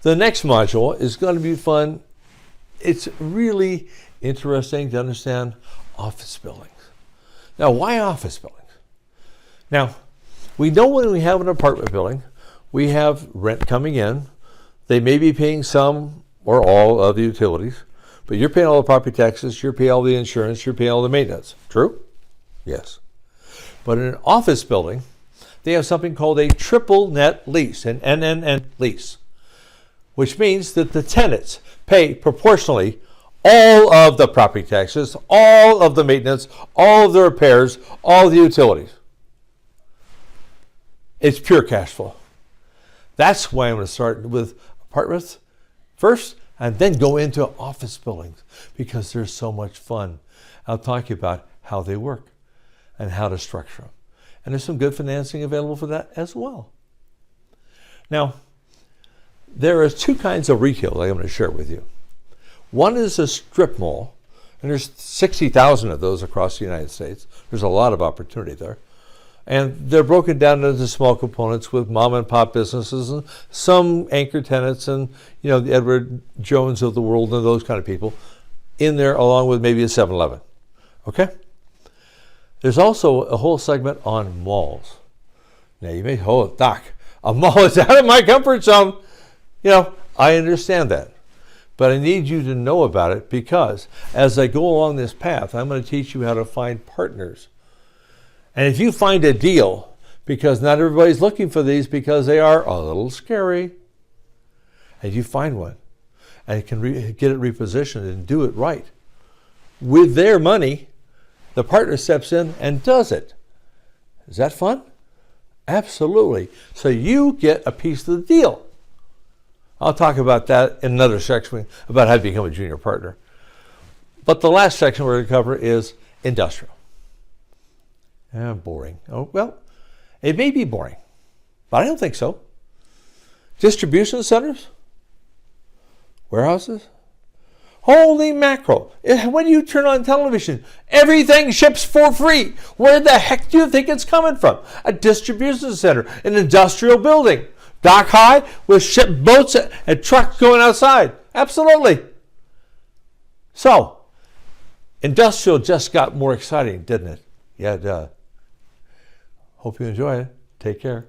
The next module is going to be fun. It's really interesting to understand office buildings. Now, why office buildings? Now, we know when we have an apartment building, we have rent coming in. They may be paying some or all of the utilities, but you're paying all the property taxes, you're paying all the insurance, you're paying all the maintenance. True? Yes. But in an office building, they have something called a triple net lease, an NNN lease, which means that the tenants pay proportionally all of the property taxes, all of the maintenance, all of the repairs, all of the utilities. It's pure cash flow. That's why I'm going to start with apartments first and then go into office buildings because they're so much fun. I'll talk to you about how they work and how to structure them. And there's some good financing available for that as well. Now, there are two kinds of retail that I'm going to share with you. One is a strip mall, and there's 60,000 of those across the United States. There's a lot of opportunity there. And they're broken down into small components with mom and pop businesses and some anchor tenants and, the Edward Jones of the world and those kind of people in there along with maybe a 7-Eleven. Okay? There's also a whole segment on malls. Now you may, Doc, a mall is out of my comfort zone. I understand that. But I need you to know about it because as I go along this path, I'm going to teach you how to find partners. And if you find a deal, because not everybody's looking for these because they are a little scary, and you find one and can get it repositioned and do it right, with their money, the partner steps in and does it. Is that fun? Absolutely. So you get a piece of the deal. I'll talk about that in another section about how to become a junior partner. But the last section we're going to cover is industrial. Boring. Oh, well, it may be boring, but I don't think so. Distribution centers? Warehouses? Holy mackerel. When you turn on television, everything ships for free. Where the heck do you think it's coming from? A distribution center, an industrial building, dock high with ship boats and trucks going outside. Absolutely. So, industrial just got more exciting, didn't it? Yeah, it does. Hope you enjoy it. Take care.